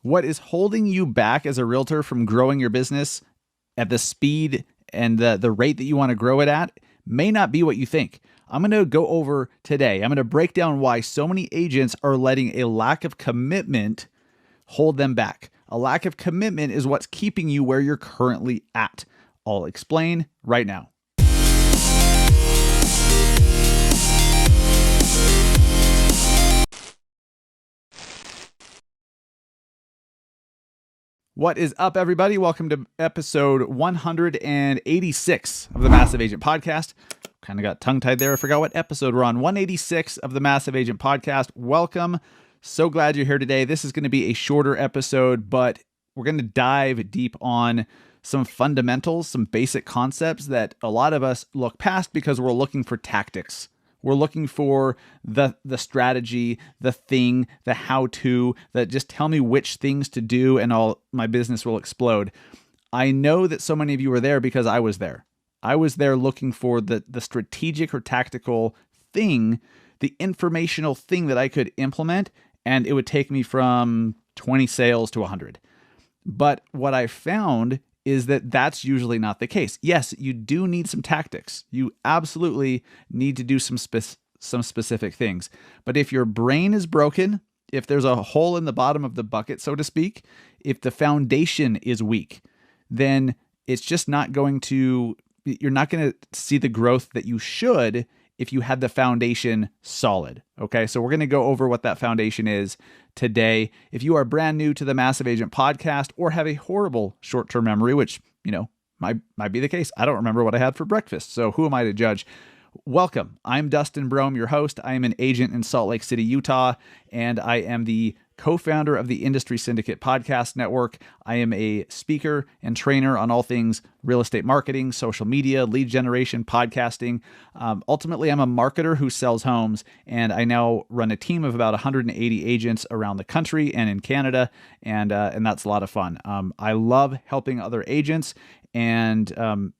What is holding you back as a realtor from growing your business at the speed and the rate that you want to grow it at may not be what you think. I'm going to go over today. I'm going to break down why so many agents are letting a lack of commitment hold them back. A lack of commitment is what's keeping you where you're currently at. I'll explain right now. What is up, everybody? Welcome to episode 186 of the Massive Agent Podcast. Kind of got tongue-tied there. I forgot what episode we're on. 186 of the Massive Agent Podcast. Welcome. So glad you're here today. This is going to be a shorter episode, but we're going to dive deep on some fundamentals, some basic concepts that a lot of us look past because we're looking for tactics. We're looking for the strategy, the thing, the how-to, that just tell me which things to do and my business will explode. I know that so many of you are there because I was there. I was there looking for the strategic or tactical thing, the informational thing that I could implement, and it would take me from 20 sales to 100. But what I found is that that's usually not the case. Yes, you do need some tactics. You absolutely need to do some specific things. But if your brain is broken, if there's a hole in the bottom of the bucket, so to speak, if the foundation is weak, then it's just not going to, you're not going to see the growth that you should if you had the foundation solid. Okay, so we're going to go over what that foundation is today. If you are brand new to the Massive Agent Podcast or have a horrible short-term memory, which, might be the case. I don't remember what I had for breakfast, so who am I to judge? Welcome. I'm Dustin Brohm, your host. I am an agent in Salt Lake City, Utah, and I am the co-founder of the Industry Syndicate Podcast Network. I am a speaker and trainer on all things real estate marketing, social media, lead generation, podcasting. Ultimately, I'm a marketer who sells homes, and I now run a team of about 180 agents around the country and in Canada, and that's a lot of fun. I love helping other agents and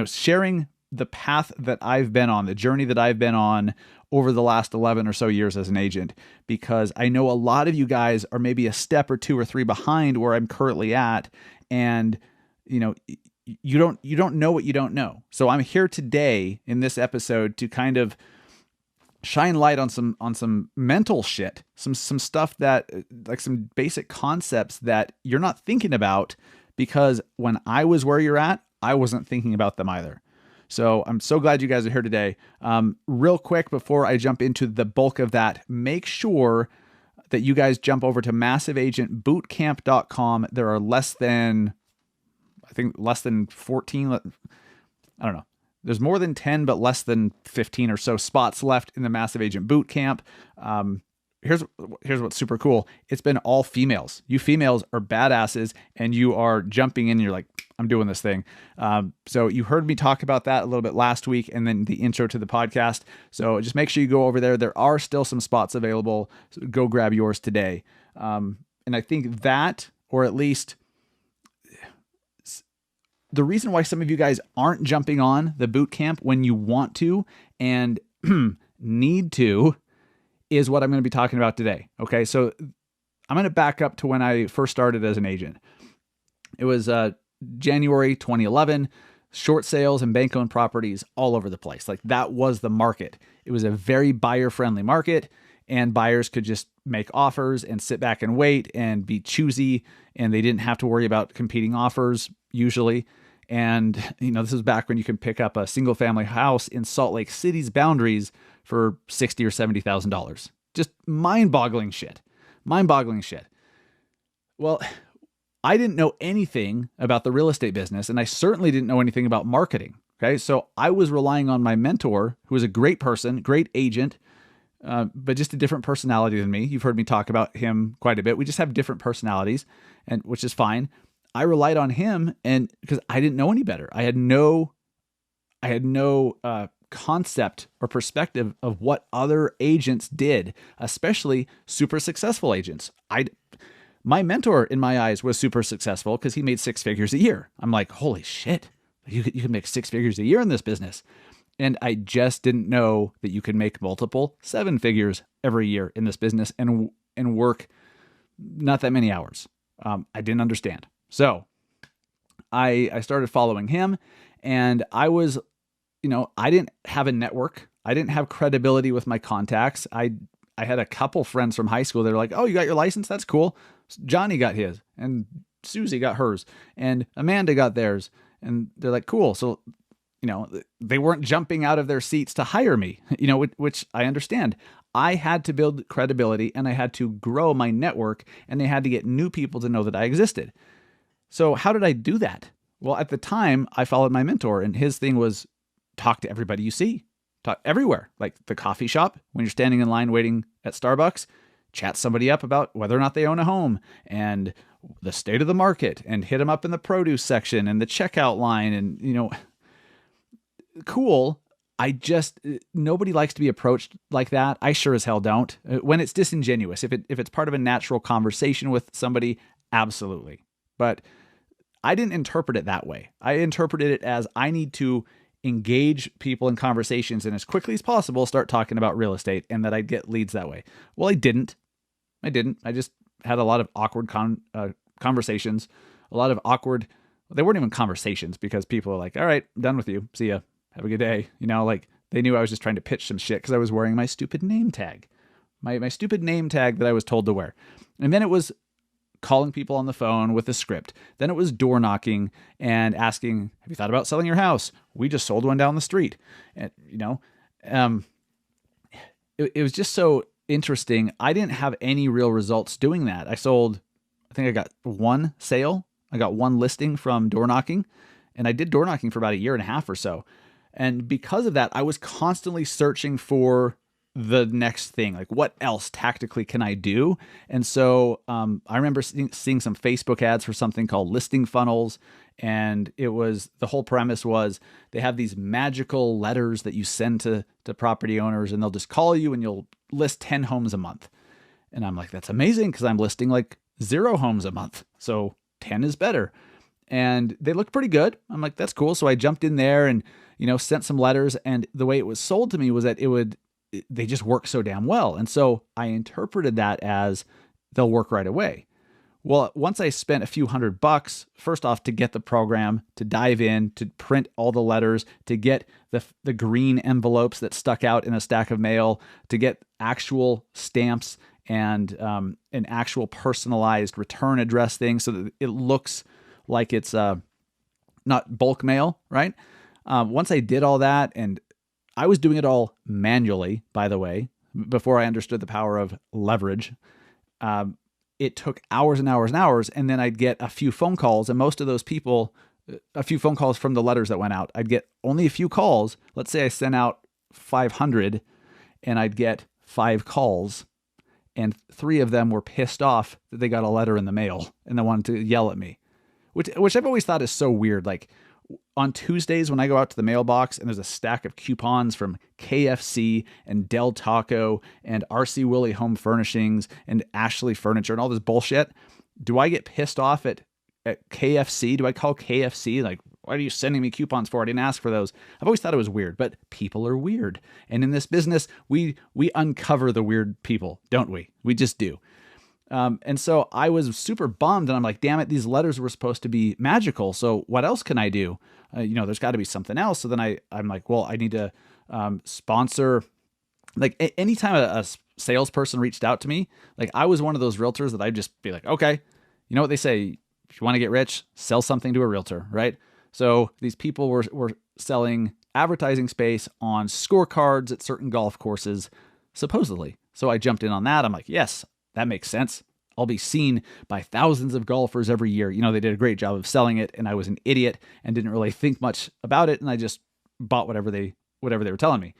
sharing the path that I've been on, the journey that I've been on over the last 11 or so years as an agent, because I know a lot of you guys are maybe a step or two or three behind where I'm currently at. And, you don't know what you don't know. So I'm here today in this episode to kind of shine light on some mental shit, some stuff that, like, some basic concepts that you're not thinking about, because when I was where you're at, I wasn't thinking about them either. So I'm so glad you guys are here today. Real quick, before I jump into the bulk of that, make sure that you guys jump over to massiveagentbootcamp.com. There are less than 14. I don't know. There's more than 10, but less than 15 or so spots left in the Massive Agent Bootcamp. Here's what's super cool. It's been all females. You females are badasses, and you are jumping in. And you're like, I'm doing this thing. So you heard me talk about that a little bit last week, and then the intro to the podcast. So just make sure you go over there. There are still some spots available. So go grab yours today. And I think that, or at least the reason why some of you guys aren't jumping on the boot camp when you want to and need to is what I'm going to be talking about today. Okay, so I'm going to back up to when I first started as an agent. It was January 2011, short sales and bank-owned properties all over the place. Like, that was the market. It was a very buyer-friendly market, and buyers could just make offers and sit back and wait and be choosy, and they didn't have to worry about competing offers usually. And, this is back when you can pick up a single-family house in Salt Lake City's boundaries for $60,000 or $70,000. Just mind-boggling shit. Well, I didn't know anything about the real estate business, and I certainly didn't know anything about marketing. Okay, so I was relying on my mentor, who was a great person, great agent, but just a different personality than me. You've heard me talk about him quite a bit. We just have different personalities, and which is fine. I relied on him, and because I didn't know any better, I had no concept or perspective of what other agents did, especially super successful agents. My mentor, in my eyes, was super successful because he made six figures a year. I'm like, holy shit, you can make six figures a year in this business. And I just didn't know that you could make multiple seven figures every year in this business and work not that many hours. I didn't understand. So I started following him, and I was, I didn't have a network. I didn't have credibility with my contacts. I had a couple friends from high school that were like, "Oh, you got your license? That's cool." Johnny got his, and Susie got hers, and Amanda got theirs. And they're like, "Cool." So, they weren't jumping out of their seats to hire me, which I understand. I had to build credibility, and I had to grow my network, and they had to get new people to know that I existed. So how did I do that? Well, at the time, I followed my mentor, and his thing was talk to everybody you see. Talk everywhere, like the coffee shop, when you're standing in line waiting at Starbucks, chat somebody up about whether or not they own a home and the state of the market, and hit them up in the produce section and the checkout line. And, cool. Nobody likes to be approached like that. I sure as hell don't. When it's disingenuous, if it's part of a natural conversation with somebody, absolutely. But I didn't interpret it that way. I interpreted it as I need to engage people in conversations and as quickly as possible start talking about real estate, and that I'd get leads that way. Well, I didn't. I just had a lot of awkward conversations, a lot of awkward, they weren't even conversations, because people are like, "All right, I'm done with you. See ya. Have a good day." Like they knew I was just trying to pitch some shit because I was wearing my stupid name tag, my stupid name tag that I was told to wear. And then it was calling people on the phone with a script. Then it was door knocking and asking, "Have you thought about selling your house? We just sold one down the street." And, it was just so interesting. I didn't have any real results doing that. I think I got one sale. I got one listing from door knocking, and I did door knocking for about a year and a half or so. And because of that, I was constantly searching for the next thing, like what else tactically can I do? And so I remember seeing some Facebook ads for something called listing funnels. And the whole premise was they have these magical letters that you send to property owners, and they'll just call you and you'll list 10 homes a month. And I'm like, that's amazing, because I'm listing like 0 homes a month. So 10 is better. And they looked pretty good. I'm like, that's cool. So I jumped in there and, sent some letters. And the way it was sold to me was that they just work so damn well. And so I interpreted that as they'll work right away. Well, once I spent a few $100, first off, to get the program, to dive in, to print all the letters, to get the green envelopes that stuck out in a stack of mail, to get actual stamps and an actual personalized return address thing so that it looks like it's not bulk mail, right? Once I did all that, and I was doing it all manually, by the way, before I understood the power of leverage. It took hours and hours and hours, and then I'd get a few phone calls, and most of those people, a few phone calls from the letters that went out. I'd get only a few calls. Let's say I sent out 500, and I'd get 5 calls, and 3 of them were pissed off that they got a letter in the mail, and they wanted to yell at me, which I've always thought is so weird. Like, on Tuesdays when I go out to the mailbox and there's a stack of coupons from KFC and Del Taco and RC Willey Home Furnishings and Ashley Furniture and all this bullshit, do I get pissed off at KFC? Do I call KFC like, "Why are you sending me coupons for? I didn't ask for those." I've always thought it was weird, but people are weird. And in this business, we uncover the weird people, don't we? We just do. And so I was super bummed, and I'm like, damn it, these letters were supposed to be magical. So what else can I do? There's got to be something else. So then I'm like, well, I need to sponsor. Like anytime a salesperson reached out to me, like I was one of those realtors that I'd just be like, okay, you know what they say, if you want to get rich, sell something to a realtor, right? So these people were selling advertising space on scorecards at certain golf courses, supposedly. So I jumped in on that. I'm like, yes, that makes sense. I'll be seen by thousands of golfers every year. They did a great job of selling it, and I was an idiot and didn't really think much about it. And I just bought whatever they were telling me.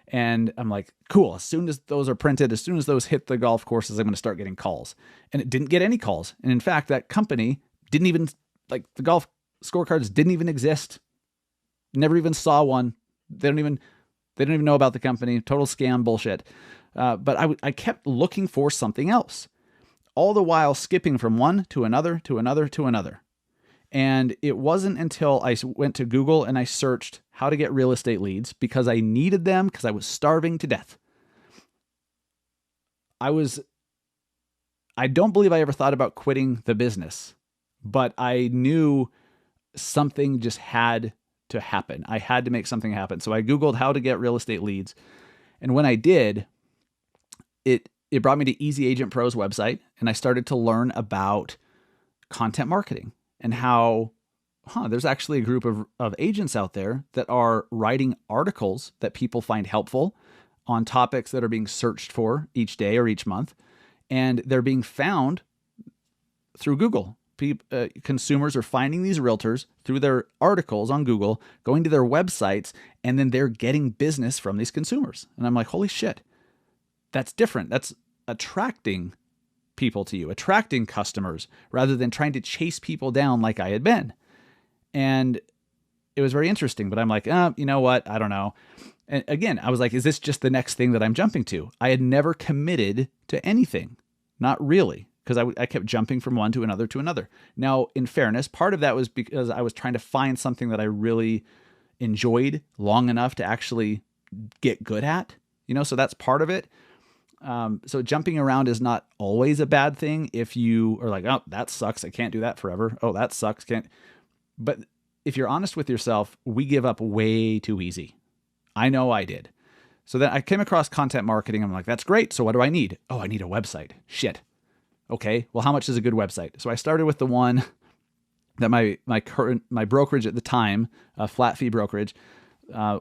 And I'm like, cool. As soon as those are printed, as soon as those hit the golf courses, I'm going to start getting calls. And it didn't get any calls. And in fact, that company didn't even, like, the golf scorecards didn't even exist. Never even saw one. They don't even know about the company. Total scam bullshit. But I kept looking for something else, all the while skipping from one to another, to another, to another. And it wasn't until I went to Google and I searched how to get real estate leads, because I needed them, because I was starving to death. I I don't believe I ever thought about quitting the business, but I knew something just had to happen. I had to make something happen. So I Googled how to get real estate leads. And when I did, it brought me to Easy Agent Pro's website, and I started to learn about content marketing and how there's actually a group of agents out there that are writing articles that people find helpful on topics that are being searched for each day or each month. And they're being found through Google. Consumers are finding these realtors through their articles on Google, going to their websites, and then they're getting business from these consumers. And I'm like, holy shit, that's different. That's attracting people to you, attracting customers, rather than trying to chase people down like I had been. And it was very interesting, but I'm like, you know what? I don't know. And again, I was like, is this just the next thing that I'm jumping to? I had never committed to anything. Not really, because I kept jumping from one to another. Now, in fairness, part of that was because I was trying to find something that I really enjoyed long enough to actually get good at, so that's part of it. So jumping around is not always a bad thing if you are like, oh, that sucks, I can't do that forever. Oh, that sucks, can't. But if you're honest with yourself, we give up way too easy. I know I did. So then I came across content marketing. I'm like, that's great. So what do I need? Oh, I need a website. Shit. Okay. Well, how much is a good website? So I started with the one that my brokerage at the time, a flat fee brokerage, I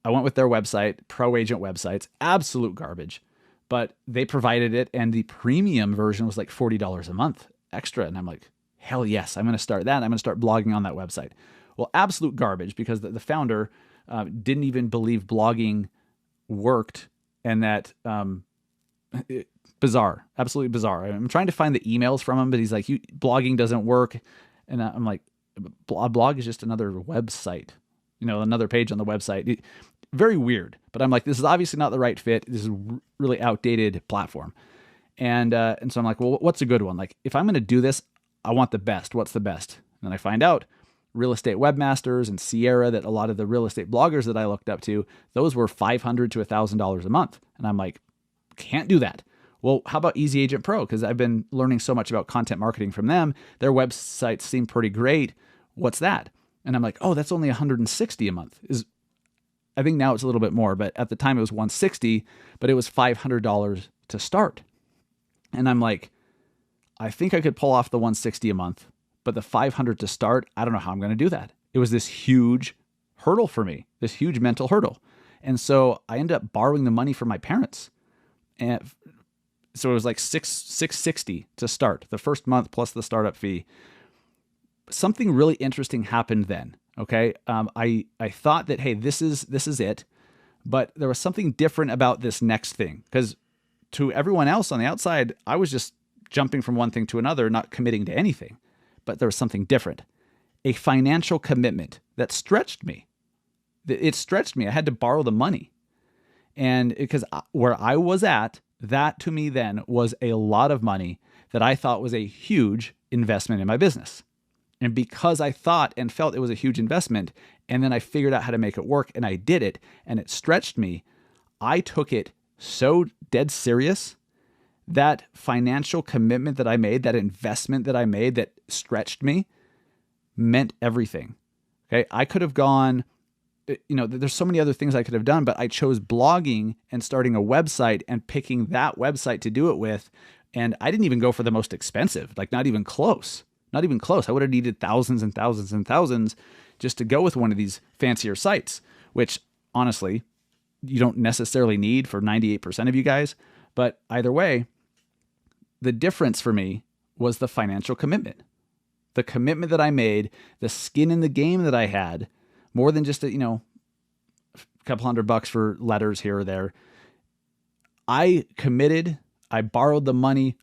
went with their website, Pro Agent Websites, absolute garbage, but they provided it. And the premium version was like $40 a month extra. And I'm like, hell yes, I'm going to start that. I'm going to start blogging on that website. Well, absolute garbage, because the founder didn't even believe blogging worked, and that bizarre, absolutely bizarre. I'm trying to find the emails from him, but he's like, blogging doesn't work. And I'm like, a blog is just another website, another page on the website. Very weird. But I'm like, this is obviously not the right fit. This is a really outdated platform. And so I'm like, well, what's a good one? Like, if I'm going to do this, I want the best. What's the best? And then I find out Real Estate Webmasters and Sierra, that a lot of the real estate bloggers that I looked up to, those were $500 to $1,000 a month. And I'm like, can't do that. Well, how about Easy Agent Pro? Because I've been learning so much about content marketing from them. Their websites seem pretty great. What's that? And I'm like, oh, that's only $160 a month. I think now it's a little bit more, but at the time it was $160, but it was $500 to start. And I'm like, I think I could pull off the $160 a month, but the $500 to start, I don't know how I'm going to do that. It was this huge hurdle for me, this huge mental hurdle. And so I ended up borrowing the money from my parents. And so it was like $660 to start, the first month plus the startup fee. Something really interesting happened then. Okay. I thought that, hey, this is it, but there was something different about this next thing, because to everyone else on the outside, I was just jumping from one thing to another, not committing to anything. But there was something different, a financial commitment that stretched me. It stretched me. I had to borrow the money. And because where I was at, that to me then was a lot of money that I thought was a huge investment in my business. And because I thought and felt it was a huge investment, and then I figured out how to make it work, and I did it, and it stretched me, I took it so dead serious. That financial commitment that I made, that investment that I made that stretched me, meant everything. Okay. I could have gone, there's so many other things I could have done, but I chose blogging and starting a website and picking that website to do it with. And I didn't even go for the most expensive, like not even close. I would have needed thousands and thousands and thousands just to go with one of these fancier sites, which honestly, you don't necessarily need for 98% of you guys. But either way, the difference for me was the financial commitment, the commitment that I made, the skin in the game that I had, more than just a couple $100 for letters here or there. I committed, I borrowed the money.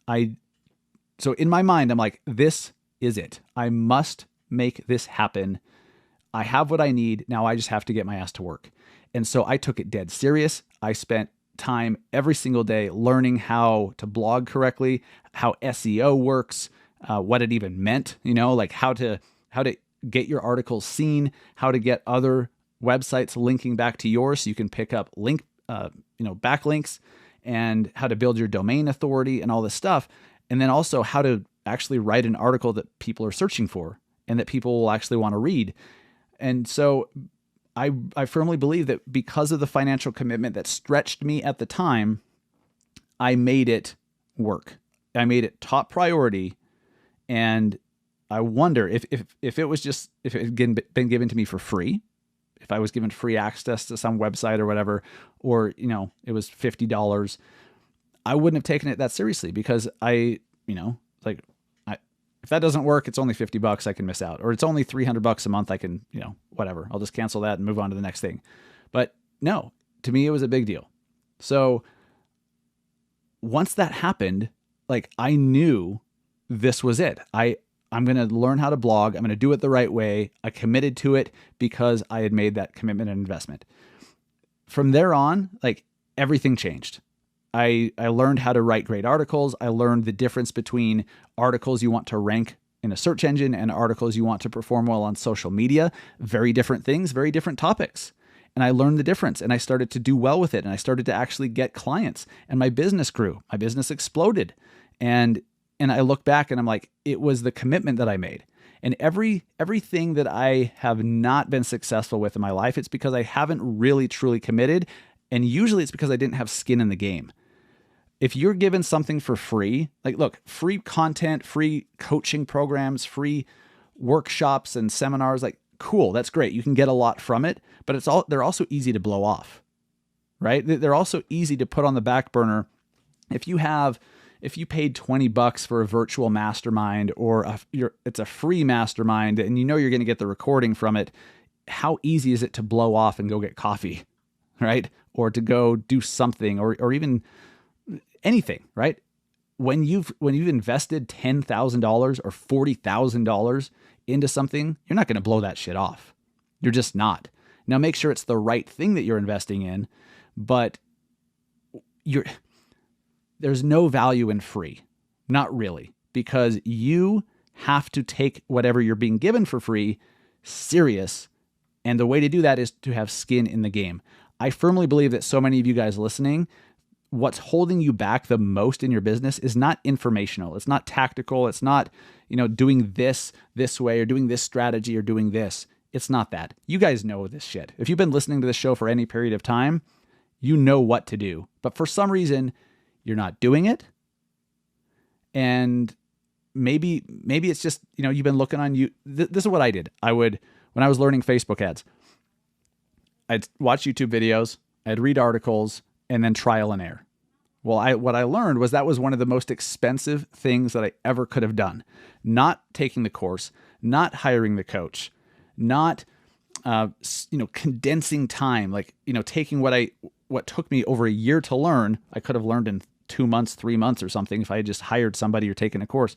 So in my mind, I'm like, this is it. I must make this happen. I have what I need. Now I just have to get my ass to work. And so I took it dead serious. I spent time every single day learning how to blog correctly, how SEO works, what it even meant, like how to get your articles seen, how to get other websites linking back to yours so you can pick up backlinks, and how to build your domain authority and all this stuff. And then also how to actually write an article that people are searching for and that people will actually want to read. And so I firmly believe that because of the financial commitment that stretched me at the time, I made it work. I made it top priority. And I wonder if it was just, if it had been given to me for free, if I was given free access to some website or whatever, or, it was $50, I wouldn't have taken it that seriously because if that doesn't work, it's only $50 I can miss out, or it's only $300 a month. I can, whatever, I'll just cancel that and move on to the next thing. But no, to me, it was a big deal. So once that happened, I knew this was it. I'm going to learn how to blog. I'm going to do it the right way. I committed to it because I had made that commitment and investment. From there on, everything changed. I learned how to write great articles. I learned the difference between articles you want to rank in a search engine and articles you want to perform well on social media. Very different things, very different topics. And I learned the difference and I started to do well with it. And I started to actually get clients and my business grew. My business exploded. And I look back and I'm like, it was the commitment that I made. And everything that I have not been successful with in my life, it's because I haven't really truly committed. And usually it's because I didn't have skin in the game. If you're given something for free, look, free content, free coaching programs, free workshops and seminars, cool, that's great. You can get a lot from it, but they're also easy to blow off, right? They're also easy to put on the back burner. If you paid $20 for a virtual mastermind or it's a free mastermind and you're going to get the recording from it, how easy is it to blow off and go get coffee, right? Or to go do something or even anything, right? When you've invested $10,000 or $40,000 into something, you're not going to blow that shit off. You're just not. Now make sure it's the right thing that you're investing in, but there's no value in free. Not really, because you have to take whatever you're being given for free serious. And the way to do that is to have skin in the game. I firmly believe that so many of you guys listening, what's holding you back the most in your business is not informational. It's not tactical. It's not, doing this way or doing this strategy or doing this. It's not that. You guys know this shit. If you've been listening to this show for any period of time, you know what to do. But for some reason, you're not doing it. And maybe it's just, you've been looking on you. This is what I did. When I was learning Facebook ads, I'd watch YouTube videos, I'd read articles, and then trial and error. Well, what I learned was that was one of the most expensive things that I ever could have done. Not taking the course, not hiring the coach, not, condensing time, taking what took me over a year to learn, I could have learned in 2 months, 3 months or something if I had just hired somebody or taken a course.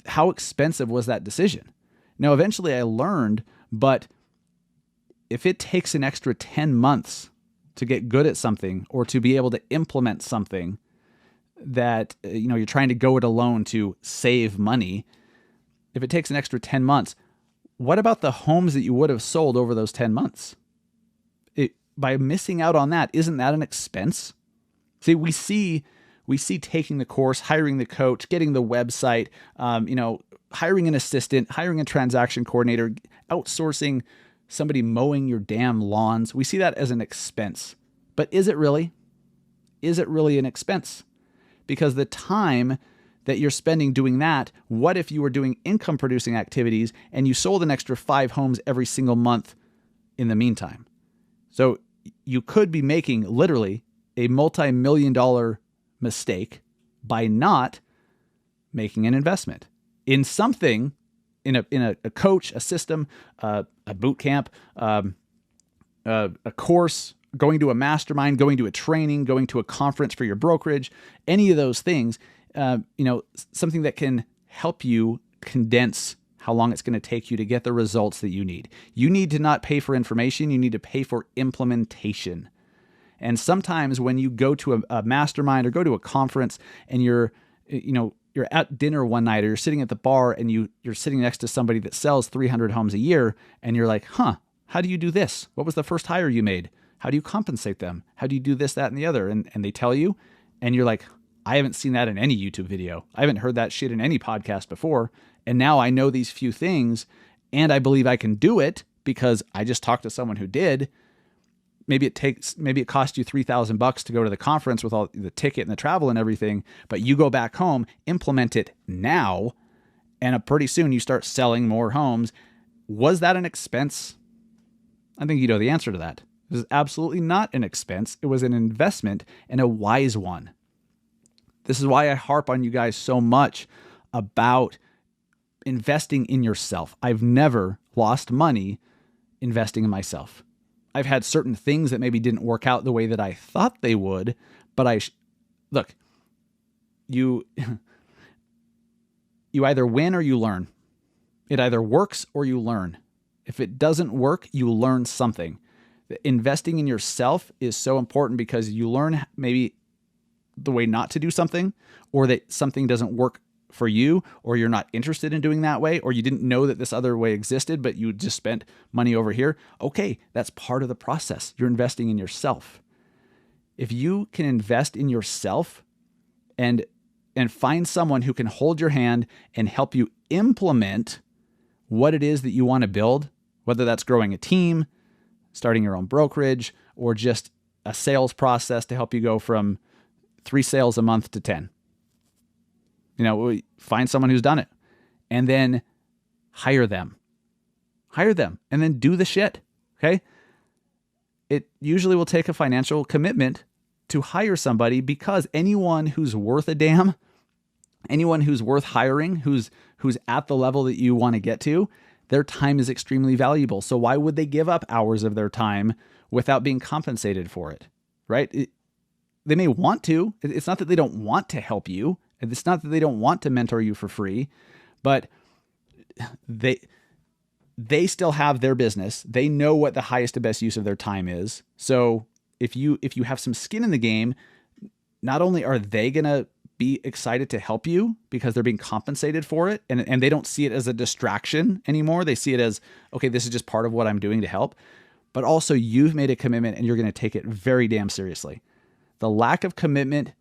How expensive was that decision? Now, eventually I learned, but if it takes an extra 10 months to get good at something or to be able to implement something that, you're trying to go it alone to save money, if it takes an extra 10 months, what about the homes that you would have sold over those 10 months? By missing out on that, isn't that an expense? See, we see taking the course, hiring the coach, getting the website, hiring an assistant, hiring a transaction coordinator, outsourcing somebody mowing your damn lawns. We see that as an expense. But is it really? Is it really an expense? Because the time that you're spending doing that, what if you were doing income producing activities and you sold an extra 5 homes every single month in the meantime? So you could be making literally a multi-million-dollar mistake by not making an investment in something, in a coach, a system, a boot camp, a course, going to a mastermind, going to a training, going to a conference for your brokerage, any of those things, something that can help you condense how long it's going to take you to get the results that you need. You need to not pay for information. You need to pay for implementation. And sometimes when you go to a mastermind or go to a conference and you're at dinner one night or you're sitting at the bar and you're sitting next to somebody that sells 300 homes a year and you're like, how do you do this? What was the first hire you made? How do you compensate them? How do you do this, that, and the other? And they tell you, and you're like, I haven't seen that in any YouTube video. I haven't heard that shit in any podcast before. And now I know these few things and I believe I can do it because I just talked to someone who did. Maybe it cost you $3,000 to go to the conference with all the ticket and the travel and everything, but you go back home, implement it now, and pretty soon you start selling more homes. Was that an expense? I think you know the answer to that. It was absolutely not an expense. It was an investment and a wise one. This is why I harp on you guys so much about investing in yourself. I've never lost money investing in myself. I've had certain things that maybe didn't work out the way that I thought they would, but look, you either win or you learn. It either works or you learn. If it doesn't work, you learn something. Investing in yourself is so important because you learn maybe the way not to do something, or that something doesn't work for you, or you're not interested in doing that way, or you didn't know that this other way existed, but you just spent money over here. Okay, that's part of the process. You're investing in yourself. If you can invest in yourself and find someone who can hold your hand and help you implement what it is that you want to build, whether that's growing a team, starting your own brokerage, or just a sales process to help you go from 3 sales a month to 10. Find someone who's done it and then hire them and then do the shit. Okay. It usually will take a financial commitment to hire somebody because anyone who's worth a damn, anyone who's worth hiring, who's at the level that you want to get to, their time is extremely valuable. So why would they give up hours of their time without being compensated for it? Right? They may want to. It's not that they don't want to help you. It's not that they don't want to mentor you for free, but they still have their business. They know what the highest and best use of their time is. So if you have some skin in the game, not only are they going to be excited to help you because they're being compensated for it, and they don't see it as a distraction anymore. They see it as, okay, this is just part of what I'm doing to help. But also you've made a commitment and you're going to take it very damn seriously. The lack of commitment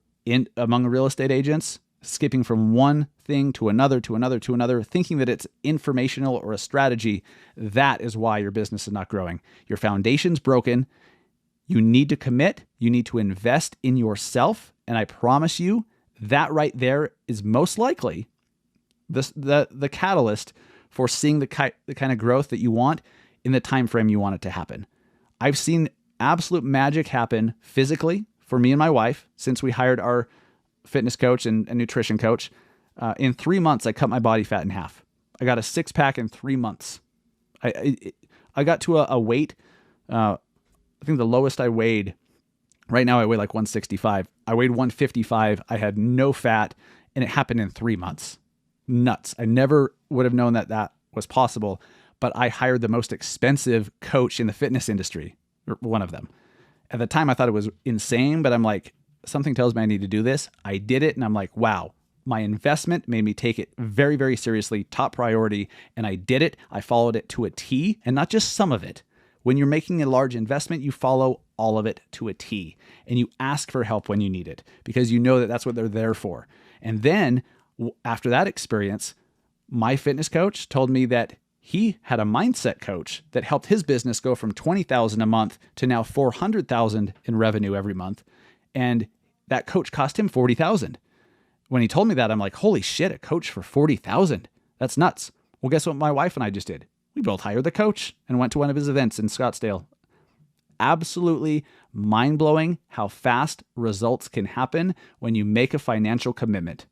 among real estate agents, skipping from one thing to another, thinking that it's informational or a strategy, that is why your business is not growing. Your foundation's broken. You need to commit. You need to invest in yourself. And I promise you that right there is most likely the catalyst for seeing the kind of growth that you want in the time frame you want it to happen. I've seen absolute magic happen physically for me and my wife since we hired our fitness coach and nutrition coach. In 3 months, I cut my body fat in half. I got a 6-pack in 3 months. I got to a weight, I think the lowest I weighed, right now I weigh like 165. I weighed 155. I had no fat, and it happened in 3 months. Nuts. I never would have known that was possible, but I hired the most expensive coach in the fitness industry, or one of them. At the time, I thought it was insane, but I'm like, something tells me I need to do this. I did it, and I'm like, wow, my investment made me take it very, very seriously, top priority, and I did it. I followed it to a T, and not just some of it. When you're making a large investment, you follow all of it to a T, and you ask for help when you need it because you know that that's what they're there for. And then after that experience, my fitness coach told me that he had a mindset coach that helped his business go from $20,000 a month to now $400,000 in revenue every month. And that coach cost him $40,000. When he told me that, I'm like, holy shit, a coach for $40,000. That's nuts. Well, guess what my wife and I just did? We both hired the coach and went to one of his events in Scottsdale. Absolutely mind-blowing how fast results can happen when you make a financial commitment.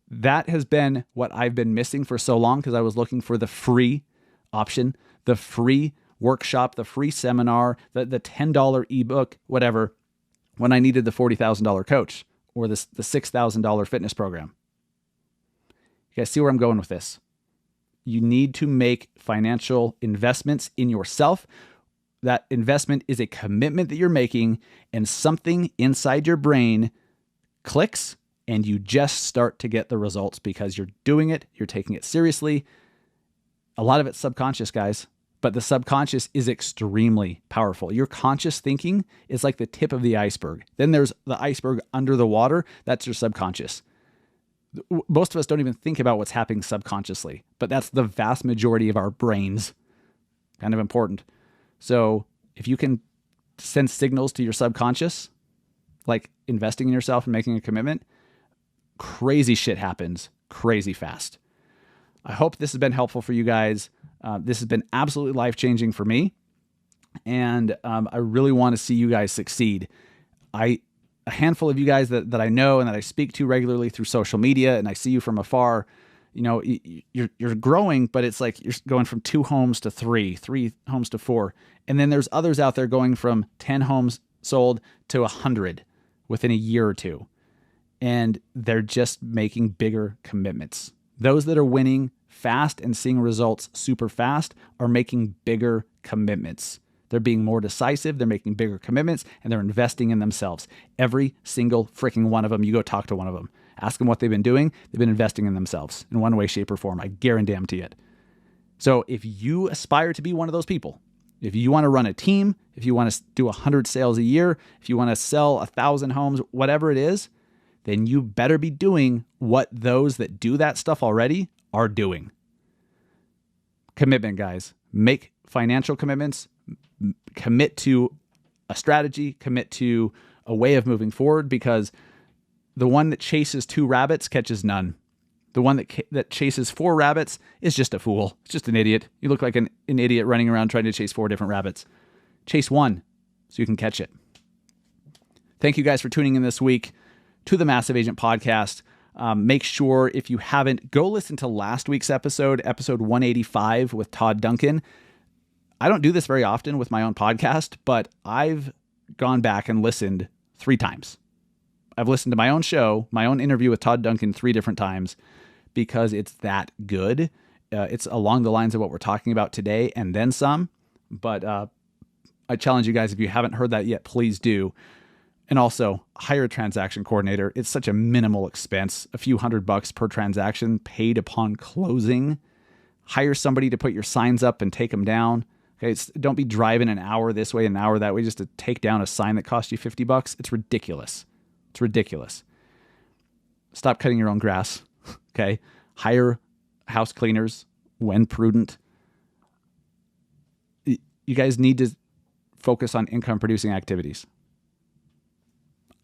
That has been what I've been missing for so long because I was looking for the free option, the free workshop, the free seminar, the $10 ebook, whatever, when I needed the $40,000 coach or the $6,000 fitness program. You guys see where I'm going with this? You need to make financial investments in yourself. That investment is a commitment that you're making, and something inside your brain clicks and you just start to get the results because you're doing it, you're taking it seriously. A lot of it's subconscious, guys. But the subconscious is extremely powerful. Your conscious thinking is like the tip of the iceberg. Then there's the iceberg under the water. That's your subconscious. Most of us don't even think about what's happening subconsciously, but that's the vast majority of our brains. Kind of important. So if you can send signals to your subconscious, like investing in yourself and making a commitment, crazy shit happens crazy fast. I hope this has been helpful for you guys. This has been absolutely life-changing for me. And I really want to see you guys succeed. A handful of you guys that I know and that I speak to regularly through social media, and I see you from afar, you're growing, but it's like you're going from 2 homes to 3 homes to 4. And then there's others out there going from 10 homes sold to 100 within a year or two. And they're just making bigger commitments. Those that are winning fast and seeing results super fast are making bigger commitments. They're being more decisive, they're making bigger commitments, and they're investing in themselves. Every single freaking one of them, you go talk to one of them. Ask them what they've been doing. They've been investing in themselves in one way, shape, or form. I guarantee it. So if you aspire to be one of those people, if you want to run a team, if you want to do 100 sales a year, if you want to sell 1,000 homes, whatever it is, then you better be doing what those that do that stuff already are doing. Commitment, guys. Make financial commitments. Commit to a strategy. Commit to a way of moving forward, because the one that chases 2 rabbits catches none. The one that chases 4 rabbits is just a fool. It's just an idiot. You look like an idiot running around trying to chase 4 different rabbits. Chase one so you can catch it. Thank you guys for tuning in this week to the Massive Agent Podcast. Make sure, if you haven't, go listen to last week's episode 185 with Todd Duncan. I don't do this very often with my own podcast, but I've gone back and listened 3 times. I've listened to my own show, my own interview with Todd Duncan 3 different times, because it's that good. It's along the lines of what we're talking about today and then some. But I challenge you guys, if you haven't heard that yet, please do. And also, hire a transaction coordinator. It's such a minimal expense, a few $100 per transaction paid upon closing. Hire somebody to put your signs up and take them down. Okay, don't be driving an hour this way, an hour that way, just to take down a sign that cost you $50. It's ridiculous. It's ridiculous. Stop cutting your own grass. Okay, hire house cleaners when prudent. You guys need to focus on income producing activities.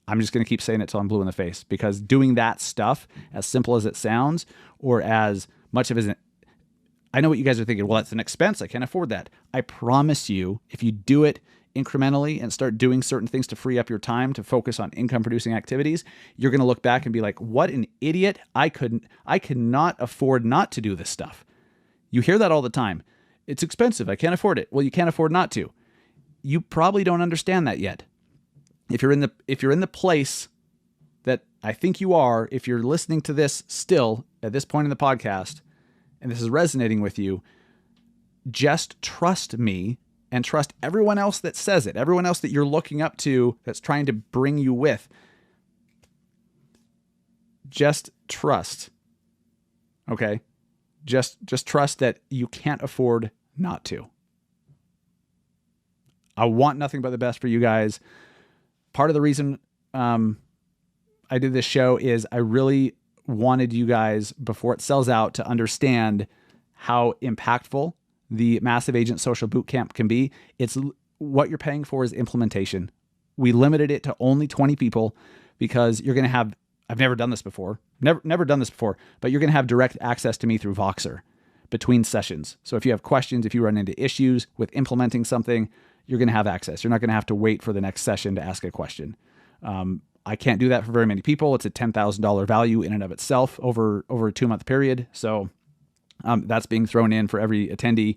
I'm just going to keep saying it till I'm blue in the face, because doing that stuff, as simple as it sounds, or as much of it as I know what you guys are thinking, well, that's an expense. I can't afford that. I promise you, if you do it incrementally and start doing certain things to free up your time to focus on income producing activities, you're going to look back and be like, what an idiot. I could not afford not to do this stuff. You hear that all the time. It's expensive. I can't afford it. Well, you can't afford not to. You probably don't understand that yet. If you're in the place that I think you are, if you're listening to this still at this point in the podcast, and this is resonating with you, just trust me and trust everyone else that says it, everyone else that you're looking up to that's trying to bring you with. Just trust. Okay? Just trust that you can't afford not to. I want nothing but the best for you guys. Part of the reason I did this show is I really wanted you guys, before it sells out, to understand how impactful the Massive Agent Social Bootcamp can be. It's what you're paying for is implementation. We limited it to only 20 people because you're going to have, I've never done this before, never done this before, but you're going to have direct access to me through Voxer between sessions. So if you have questions, if you run into issues with implementing something, you're going to have access. You're not going to have to wait for the next session to ask a question. I can't do that for very many people. It's a $10,000 value in and of itself over a 2-month period. So that's being thrown in for every attendee.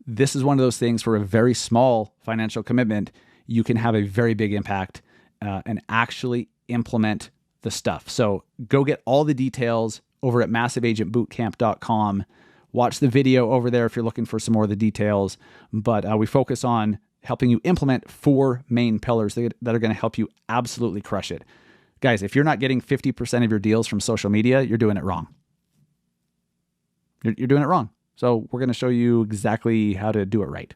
This is one of those things, for a very small financial commitment, you can have a very big impact and actually implement the stuff. So go get all the details over at massiveagentbootcamp.com. Watch the video over there if you're looking for some more of the details. But we focus on helping you implement 4 main pillars that are going to help you absolutely crush it. Guys, if you're not getting 50% of your deals from social media, you're doing it wrong. You're doing it wrong. So we're going to show you exactly how to do it right,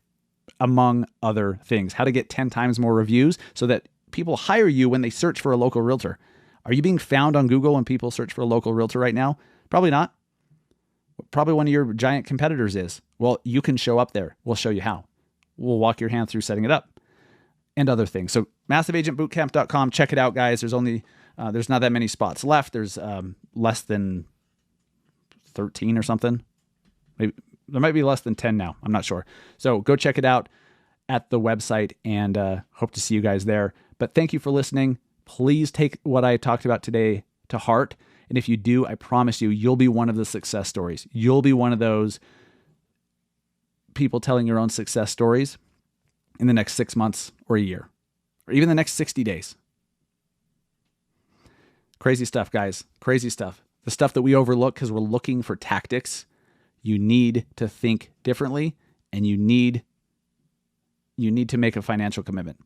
among other things. How to get 10 times more reviews so that people hire you when they search for a local realtor. Are you being found on Google when people search for a local realtor right now? Probably not. Probably one of your giant competitors is. Well, you can show up there. We'll show you how. We'll walk your hand through setting it up and other things. So massiveagentbootcamp.com. Check it out, guys. There's not that many spots left. There's less than 13 or something. Maybe there might be less than 10 now. I'm not sure. So go check it out at the website, and hope to see you guys there. But thank you for listening. Please take what I talked about today to heart. And if you do, I promise you, you'll be one of the success stories. You'll be one of those people telling your own success stories in the next 6 months or a year, or even the next 60 days. Crazy stuff, guys. Crazy stuff. The stuff that we overlook because we're looking for tactics. You need to think differently, and you need to make a financial commitment.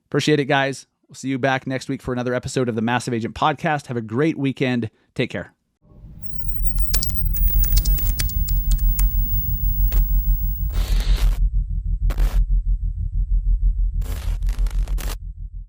Appreciate it, guys. We'll see you back next week for another episode of the Massive Agent Podcast. Have a great weekend. Take care.